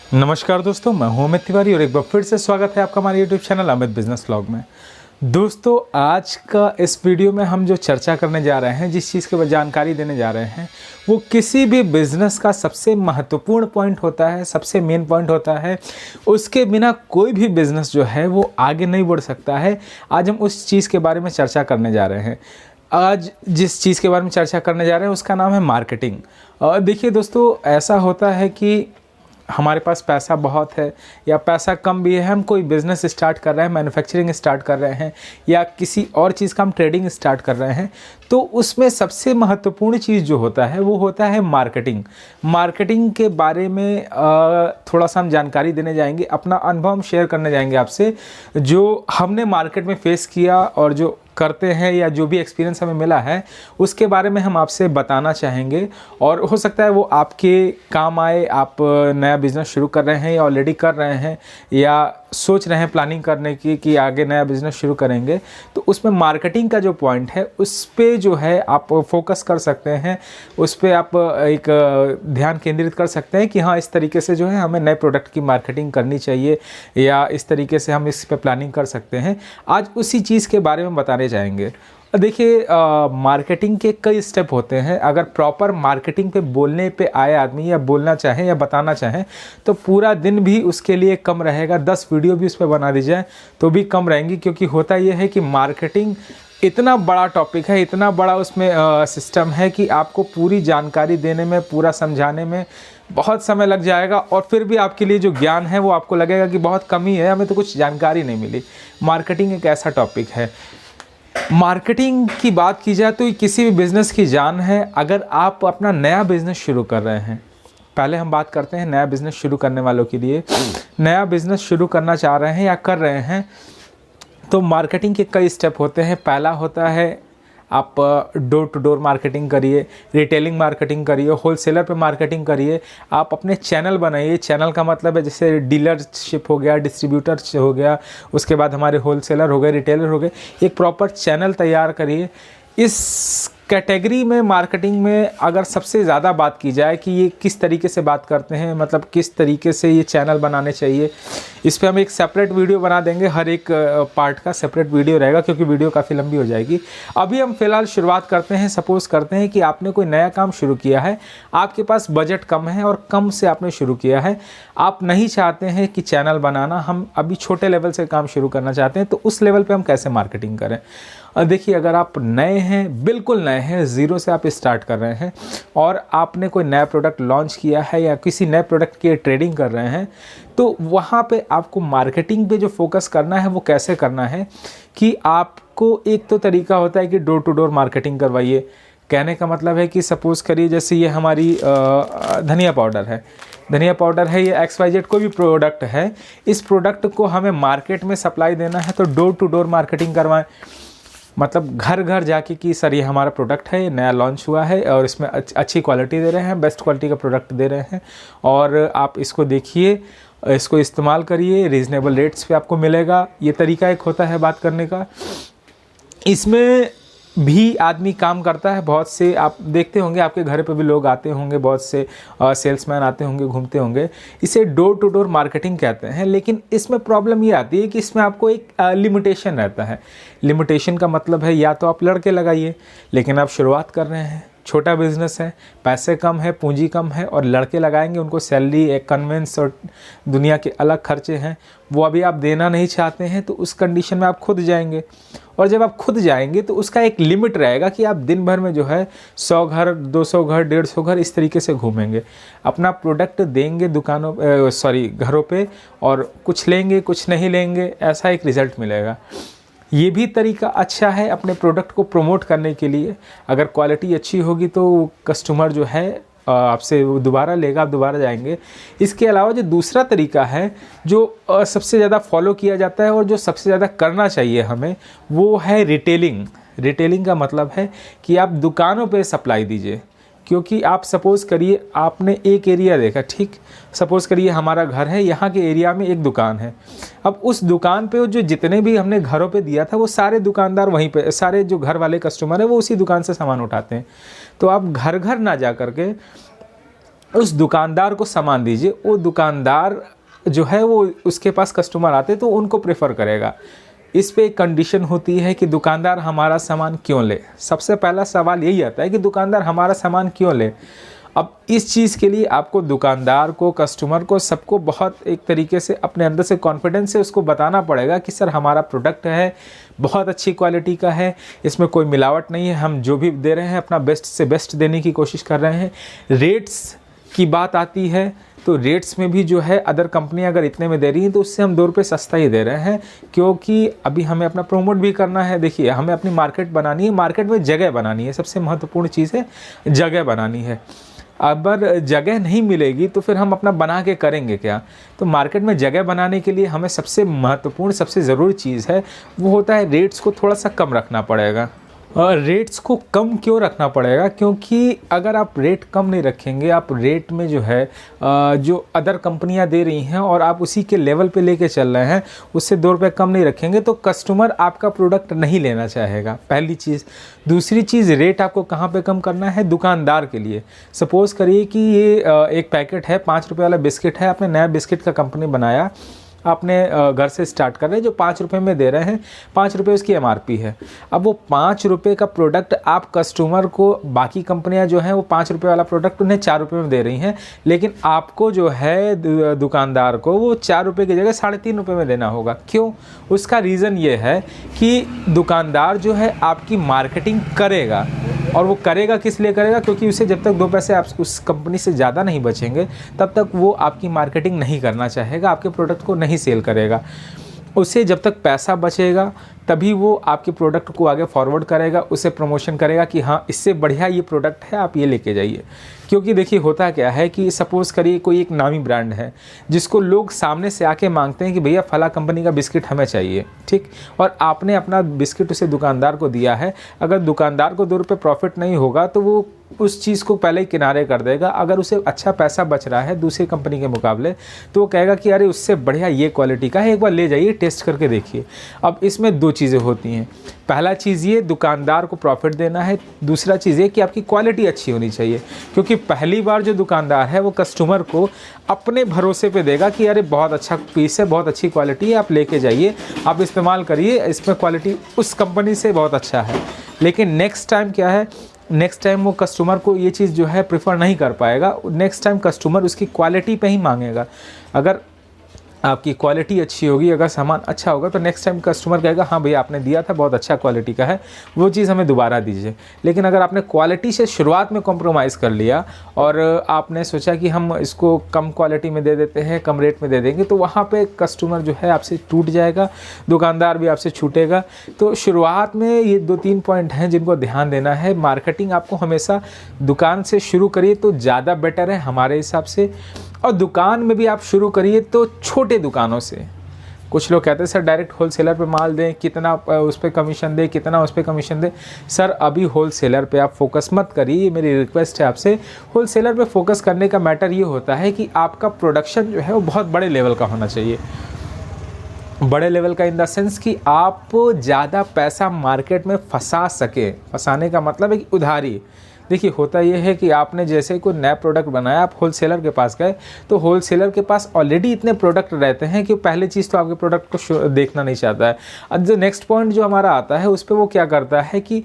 नमस्कार दोस्तों, मैं हूं अमित तिवारी और एक बार फिर से स्वागत है आपका हमारे YouTube channel Amit business vlog में। दोस्तों, आज का इस वीडियो में हम जो चर्चा करने जा रहे हैं, जिस चीज़ के बारे जानकारी देने जा रहे हैं, वो किसी भी बिज़नेस का सबसे महत्वपूर्ण पॉइंट होता है, सबसे मेन पॉइंट होता है। उसके बिना कोई भी बिज़नेस जो है वो आगे नहीं बढ़ सकता है। आज हम उस चीज़ के बारे में चर्चा करने जा रहे हैं। आज जिस चीज़ के बारे में चर्चा करने जा रहे हैं उसका नाम है मार्केटिंग। देखिए दोस्तों, ऐसा होता है कि हमारे पास पैसा बहुत है या पैसा कम भी है, हम कोई बिज़नेस स्टार्ट कर रहे हैं, मैन्युफैक्चरिंग स्टार्ट कर रहे हैं या किसी और चीज़ का हम ट्रेडिंग स्टार्ट कर रहे हैं, तो उसमें सबसे महत्वपूर्ण चीज़ जो होता है वो होता है मार्केटिंग। मार्केटिंग के बारे में थोड़ा सा हम जानकारी देने जाएंगे, अपना अनुभव हम शेयर करने जाएंगे आपसे, जो हमने मार्केट में फेस किया और जो करते हैं या जो भी एक्सपीरियंस हमें मिला है उसके बारे में हम आपसे बताना चाहेंगे। और हो सकता है वो आपके काम आए। आप नया बिज़नेस शुरू कर रहे हैं या ऑलरेडी कर रहे हैं या सोच रहे हैं प्लानिंग करने की कि आगे नया बिज़नेस शुरू करेंगे, तो उसमें मार्केटिंग का जो पॉइंट है उस पे जो है आप फोकस कर सकते हैं, उस पे आप एक ध्यान केंद्रित कर सकते हैं कि हाँ, इस तरीके से जो है हमें नए प्रोडक्ट की मार्केटिंग करनी चाहिए या इस तरीके से हम इस पे प्लानिंग कर सकते हैं। आज उसी चीज़ के बारे में बताने जाएंगे। देखिए, मार्केटिंग के कई स्टेप होते हैं। अगर प्रॉपर मार्केटिंग पे बोलने पे आए आदमी या बोलना चाहे या बताना चाहें तो पूरा दिन भी उसके लिए कम रहेगा, 10 वीडियो भी उस पर बना दी जाए तो भी कम रहेंगी। क्योंकि होता यह है कि मार्केटिंग इतना बड़ा टॉपिक है, इतना बड़ा उसमें सिस्टम है कि आपको पूरी जानकारी देने में, पूरा समझाने में बहुत समय लग जाएगा और फिर भी आपके लिए जो ज्ञान है वो आपको लगेगा कि बहुत कमी है, हमें तो कुछ जानकारी नहीं मिली। मार्केटिंग एक ऐसा टॉपिक है। मार्केटिंग की बात की जाए तो किसी भी बिज़नेस की जान है। अगर आप अपना नया बिज़नेस शुरू कर रहे हैं, पहले हम बात करते हैं नया बिज़नेस शुरू करने वालों के लिए। नया बिज़नेस शुरू करना चाह रहे हैं या कर रहे हैं तो मार्केटिंग के कई स्टेप होते हैं। पहला होता है आप डोर टू डोर मार्केटिंग करिए, रिटेलिंग मार्केटिंग करिए, होलसेलर पे मार्केटिंग करिए। आप अपने चैनल बनाइए। चैनल का मतलब है जैसे डीलरशिप हो गया, डिस्ट्रीब्यूटर हो गया, उसके बाद हमारे होलसेलर हो गए, रिटेलर हो गए। एक प्रॉपर चैनल तैयार करिए। इस कैटेगरी में मार्केटिंग में अगर सबसे ज़्यादा बात की जाए कि ये किस तरीके से बात करते हैं, मतलब किस तरीके से ये चैनल बनाने चाहिए, इस पे हम एक सेपरेट वीडियो बना देंगे। हर एक पार्ट का सेपरेट वीडियो रहेगा क्योंकि वीडियो काफ़ी लंबी हो जाएगी। अभी हम फिलहाल शुरुआत करते हैं। सपोज़ करते हैं कि आपने कोई नया काम शुरू किया है, आपके पास बजट कम है और कम से आपने शुरू किया है। आप नहीं चाहते हैं कि चैनल बनाना, हम अभी छोटे लेवल से काम शुरू करना चाहते हैं, तो उस लेवल पे हम कैसे मार्केटिंग करें। देखिए, अगर आप नए हैं, बिल्कुल नए हैं, ज़ीरो से आप स्टार्ट कर रहे हैं और आपने कोई नया प्रोडक्ट लॉन्च किया है या किसी नए प्रोडक्ट की ट्रेडिंग कर रहे हैं, तो वहाँ पे आपको मार्केटिंग पे जो फोकस करना है वो कैसे करना है कि आपको एक तो तरीका होता है कि डोर टू डोर मार्केटिंग करवाइए। कहने का मतलब है कि सपोज़ करिए जैसे ये हमारी धनिया पाउडर है, धनिया पाउडर है, ये XYZ कोई भी प्रोडक्ट है, इस प्रोडक्ट को हमें मार्केट में सप्लाई देना है तो डोर टू डोर मार्केटिंग करवाएं। मतलब घर घर जाके कि सर ये हमारा प्रोडक्ट है, ये नया लॉन्च हुआ है और इसमें अच्छी क्वालिटी दे रहे हैं, बेस्ट क्वालिटी का प्रोडक्ट दे रहे हैं और आप इसको देखिए, इसको इस्तेमाल करिए, रीज़नेबल रेट्स पे आपको मिलेगा। ये तरीका एक होता है बात करने का। इसमें भी आदमी काम करता है। बहुत से आप देखते होंगे, आपके घर पे भी लोग आते होंगे, बहुत से सेल्समैन आते होंगे, घूमते होंगे। इसे डोर टू डोर मार्केटिंग कहते हैं। लेकिन इसमें प्रॉब्लम ये आती है कि इसमें आपको एक लिमिटेशन रहता है। लिमिटेशन का मतलब है या तो आप लड़के लगाइए, लेकिन आप शुरुआत कर रहे हैं, छोटा बिज़नेस है, पैसे कम है, पूंजी कम है और लड़के लगाएंगे, उनको सैलरी, एक कन्वेंस और दुनिया के अलग खर्चे हैं, वो अभी आप देना नहीं चाहते हैं, तो उस कंडीशन में आप खुद जाएंगे। और जब आप खुद जाएंगे तो उसका एक लिमिट रहेगा कि आप दिन भर में जो है 100 घर, 200 घर, 150 घर इस तरीके से घूमेंगे, अपना प्रोडक्ट देंगे दुकानों घरों पे और कुछ लेंगे, कुछ नहीं लेंगे, ऐसा एक रिज़ल्ट मिलेगा। ये भी तरीका अच्छा है अपने प्रोडक्ट को प्रमोट करने के लिए। अगर क्वालिटी अच्छी होगी तो कस्टमर जो है आपसे दोबारा लेगा, आप दोबारा जाएंगे। इसके अलावा जो दूसरा तरीका है जो सबसे ज़्यादा फॉलो किया जाता है और जो सबसे ज़्यादा करना चाहिए हमें, वो है रिटेलिंग। रिटेलिंग का मतलब है कि आप दुकानों पे सप्लाई दीजिए। क्योंकि आप सपोज़ करिए आपने एक एरिया देखा, ठीक, सपोज़ करिए हमारा घर है, यहाँ के एरिया में एक दुकान है। अब उस दुकान पे जो जितने भी हमने घरों पे दिया था वो सारे दुकानदार वहीं पे, सारे जो घर वाले कस्टमर है वो उसी दुकान से सामान उठाते हैं। तो आप घर घर ना जा करके उस दुकानदार को सामान दीजिए, वो दुकानदार जो है वो उसके पास कस्टमर आते तो उनको प्रेफर करेगा। इस पे एक कंडीशन होती है कि दुकानदार हमारा सामान क्यों ले। सबसे पहला सवाल यही आता है कि दुकानदार हमारा सामान क्यों ले। अब इस चीज़ के लिए आपको दुकानदार को, कस्टमर को, सबको बहुत एक तरीके से अपने अंदर से कॉन्फिडेंस से उसको बताना पड़ेगा कि सर हमारा प्रोडक्ट है, बहुत अच्छी क्वालिटी का है, इसमें कोई मिलावट नहीं है, हम जो भी दे रहे हैं अपना बेस्ट से बेस्ट देने की कोशिश कर रहे हैं। रेट्स की बात आती है तो रेट्स में भी जो है अदर कंपनियां अगर इतने में दे रही हैं तो उससे हम 2 रुपये सस्ता ही दे रहे हैं, क्योंकि अभी हमें अपना प्रोमोट भी करना है। देखिए, हमें अपनी मार्केट बनानी है, मार्केट में जगह बनानी है, सबसे महत्वपूर्ण चीज़ है जगह बनानी है। अगर जगह नहीं मिलेगी तो फिर हम अपना बना के करेंगे क्या। तो मार्केट में जगह बनाने के लिए हमें सबसे महत्वपूर्ण, सबसे ज़रूरी चीज़ है वो होता है रेट्स को थोड़ा सा कम रखना पड़ेगा। रेट्स को कम क्यों रखना पड़ेगा, क्योंकि अगर आप रेट कम नहीं रखेंगे, आप रेट में जो है जो अदर कंपनियां दे रही हैं और आप उसी के लेवल पे लेके चल रहे हैं, उससे 2 रुपये कम नहीं रखेंगे तो कस्टमर आपका प्रोडक्ट नहीं लेना चाहेगा, पहली चीज़। दूसरी चीज़, रेट आपको कहाँ पे कम करना है, दुकानदार के लिए। सपोज़ करिए कि ये एक पैकेट है, 5 रुपये वाला बिस्किट है, आपने नया बिस्किट का कंपनी बनाया, आपने घर से स्टार्ट कर रहे हैं, जो 5 रुपये में दे रहे हैं, 5 रुपये उसकी MRP है। अब वो 5 रुपये का प्रोडक्ट आप कस्टमर को, बाकी कंपनियां जो हैं वो 5 रुपये वाला प्रोडक्ट उन्हें 4 रुपये में दे रही हैं, लेकिन आपको जो है दुकानदार को वो 4 रुपये की जगह 3.5 रुपये में देना होगा। क्यों? उसका रीज़न ये है कि दुकानदार जो है आपकी मार्केटिंग करेगा, और वो करेगा किस लिए करेगा, क्योंकि उसे जब तक 2 पैसे आप उस कंपनी से ज़्यादा नहीं बचेंगे तब तक वो आपकी मार्केटिंग नहीं करना चाहेगा, आपके प्रोडक्ट को नहीं सेल करेगा। उसे जब तक पैसा बचेगा तभी वो आपके प्रोडक्ट को आगे फॉरवर्ड करेगा, उसे प्रमोशन करेगा कि हाँ इससे बढ़िया ये प्रोडक्ट है, आप ये लेके जाइए। क्योंकि देखिए होता क्या है कि सपोज़ करिए कोई एक नामी ब्रांड है जिसको लोग सामने से आके मांगते हैं कि भैया फला कंपनी का बिस्किट हमें चाहिए, ठीक, और आपने अपना बिस्किट उसे दुकानदार को दिया है। अगर दुकानदार को 2 रुपये प्रॉफिट नहीं होगा तो वो उस चीज़ को पहले ही किनारे कर देगा। अगर उसे अच्छा पैसा बच रहा है दूसरी कंपनी के मुकाबले तो वो कहेगा कि अरे उससे बढ़िया ये क्वालिटी का है, एक बार ले जाइए, टेस्ट करके देखिए। अब इसमें 2 चीज़ें होती हैं। पहला चीज़ ये दुकानदार को प्रॉफिट देना है, दूसरा चीज़ ये कि आपकी क्वालिटी अच्छी होनी चाहिए, क्योंकि पहली बार जो दुकानदार है वो कस्टमर को अपने भरोसे पे देगा कि अरे बहुत अच्छा पीस है, बहुत अच्छी क्वालिटी है, आप लेके जाइए, आप इस्तेमाल करिए, इसमें क्वालिटी उस कंपनी से बहुत अच्छा है। लेकिन नेक्स्ट टाइम क्या है, नेक्स्ट टाइम वो कस्टमर को ये चीज़ जो है प्रेफर नहीं कर पाएगा। नेक्स्ट टाइम कस्टमर उसकी क्वालिटी पे ही मांगेगा। अगर आपकी क्वालिटी अच्छी होगी, अगर सामान अच्छा होगा तो नेक्स्ट टाइम कस्टमर कहेगा हाँ भैया आपने दिया था, बहुत अच्छा क्वालिटी का है, वो चीज़ हमें दोबारा दीजिए। लेकिन अगर आपने क्वालिटी से शुरुआत में कॉम्प्रोमाइज़ कर लिया और आपने सोचा कि हम इसको कम क्वालिटी में दे देते हैं, कम रेट में दे देंगे, तो वहाँ पे कस्टमर जो है आपसे टूट जाएगा, दुकानदार भी आपसे छूटेगा। तो शुरुआत में ये 2-3 पॉइंट हैं जिनको ध्यान देना है। मार्केटिंग आपको हमेशा दुकान से शुरू करिए तो ज़्यादा बेटर है हमारे हिसाब से, और दुकान में भी आप शुरू करिए तो छोटे दुकानों से। कुछ लोग कहते हैं सर डायरेक्ट होलसेलर पे माल दें, कितना उस पर कमीशन दें, कितना उस पर कमीशन दें। सर अभी होलसेलर पे आप फोकस मत करिए, ये मेरी रिक्वेस्ट है आपसे। होलसेलर पे फोकस करने का मैटर ये होता है कि आपका प्रोडक्शन जो है वो बहुत बड़े लेवल का होना चाहिए। बड़े लेवल का इन द सेंस कि आप ज़्यादा पैसा मार्केट में फंसा सके। फंसाने का मतलब है कि उधारी। देखिए होता ये है कि आपने जैसे कोई नया प्रोडक्ट बनाया, आप होलसेलर के पास गए तो होलसेलर के पास ऑलरेडी इतने प्रोडक्ट रहते हैं कि पहली चीज़ तो आपके प्रोडक्ट को देखना नहीं चाहता है। अब जो नेक्स्ट पॉइंट जो हमारा आता है उस पर वो क्या करता है कि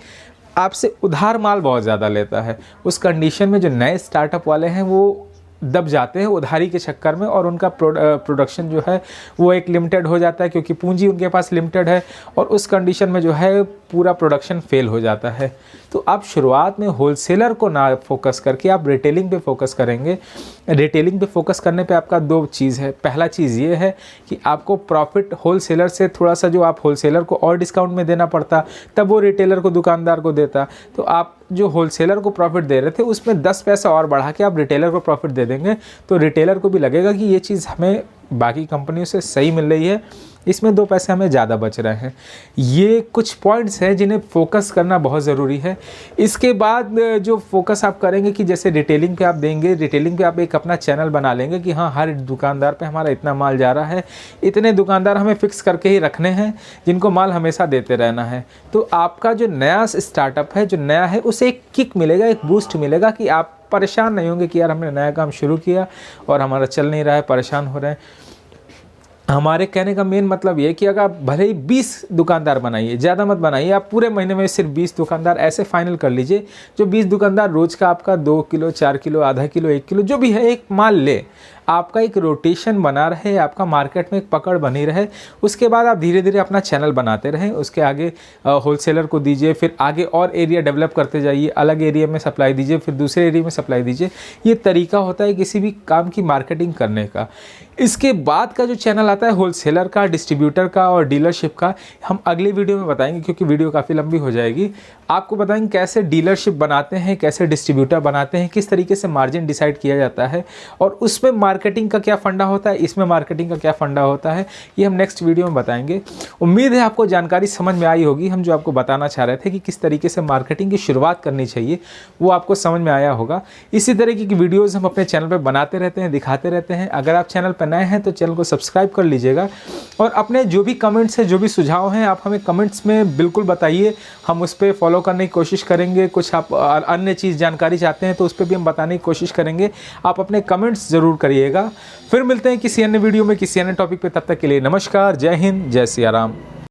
आपसे उधार माल बहुत ज़्यादा लेता है। उस कंडीशन में जो नए स्टार्टअप वाले हैं वो दब जाते हैं उधारी के चक्कर में, और उनका प्रोडक्शन जो है वो एक लिमिटेड हो जाता है, क्योंकि पूंजी उनके पास लिमिटेड है, और उस कंडीशन में जो है पूरा प्रोडक्शन फेल हो जाता है। तो आप शुरुआत में होलसेलर को ना फोकस करके आप रिटेलिंग पे फोकस करेंगे। रिटेलिंग पे फोकस करने पे आपका 2 चीज़ है। पहला चीज़ ये है कि आपको प्रॉफिट होलसेलर से थोड़ा सा, जो आप होलसेलर को और डिस्काउंट में देना पड़ता तब वो रिटेलर को, दुकानदार को देता, तो आप जो होलसेलर को प्रॉफिट दे रहे थे उसमें 10 पैसा और बढ़ा के आप रिटेलर को प्रॉफिट दे देंगे, तो रिटेलर को भी लगेगा कि ये चीज़ हमें बाकी कंपनियों से सही मिल रही है इसमें 2 पैसे हमें ज़्यादा बच रहे हैं। ये कुछ पॉइंट्स हैं जिन्हें फोकस करना बहुत ज़रूरी है। इसके बाद जो फोकस आप करेंगे कि जैसे रिटेलिंग पे आप देंगे, रिटेलिंग पे आप एक अपना चैनल बना लेंगे कि हाँ, हर दुकानदार पे हमारा इतना माल जा रहा है, इतने दुकानदार हमें फिक्स करके ही रखने हैं जिनको माल हमेशा देते रहना है। तो आपका जो नया स्टार्टअप है, जो नया है, उसे एक किक मिलेगा, एक बूस्ट मिलेगा कि आप परेशान नहीं होंगे कि यार हमने नया काम शुरू किया और हमारा चल नहीं रहा है, परेशान हो रहे हैं। हमारे कहने का मेन मतलब ये कि अगर आप भले ही 20 दुकानदार बनाइए, ज़्यादा मत बनाइए, आप पूरे महीने में सिर्फ 20 दुकानदार ऐसे फाइनल कर लीजिए जो 20 दुकानदार रोज़ का आपका 2 किलो, 4 किलो, आधा किलो, 1 किलो जो भी है एक माल ले, आपका एक रोटेशन बना रहे, आपका मार्केट में एक पकड़ बनी रहे। उसके बाद आप धीरे धीरे अपना चैनल बनाते रहें, उसके आगे होलसेलर को दीजिए, फिर आगे और एरिया डेवलप करते जाइए, अलग एरिया में सप्लाई दीजिए, फिर दूसरे एरिया में सप्लाई दीजिए। ये तरीका होता है किसी भी काम की मार्केटिंग करने का। इसके बाद का जो चैनल आता है होलसेलर का, डिस्ट्रीब्यूटर का और डीलरशिप का, हम अगली वीडियो में बताएंगे क्योंकि वीडियो काफ़ी लंबी हो जाएगी। आपको बताएंगे कैसे डीलरशिप बनाते हैं, कैसे डिस्ट्रीब्यूटर बनाते हैं, किस तरीके से मार्जिन डिसाइड किया जाता है और उसमें मार्केटिंग का क्या फंडा होता है, इसमें मार्केटिंग का क्या फंडा होता है, ये हम नेक्स्ट वीडियो में बताएंगे। उम्मीद है आपको जानकारी समझ में आई होगी। हम जो आपको बताना चाह रहे थे कि किस तरीके से मार्केटिंग की शुरुआत करनी चाहिए, वो आपको समझ में आया होगा। इसी तरीके की वीडियोज़ हम अपने चैनल पर बनाते रहते हैं, दिखाते रहते हैं। अगर आप चैनल पर नए हैं तो चैनल को सब्सक्राइब कर लीजिएगा और अपने जो भी कमेंट्स हैं, जो भी सुझाव हैं, आप हमें कमेंट्स में बिल्कुल बताइए। हम उस पर फॉलो करने की कोशिश करेंगे। कुछ आप अन्य चीज़ जानकारी चाहते हैं तो उस पर भी हम बताने की कोशिश करेंगे। आप अपने कमेंट्स ज़रूर करिएगा। फिर मिलते हैं किसी अन्य वीडियो में, किसी अन्य टॉपिक पे। तब तक के लिए नमस्कार, जय हिंद, जय सिया राम।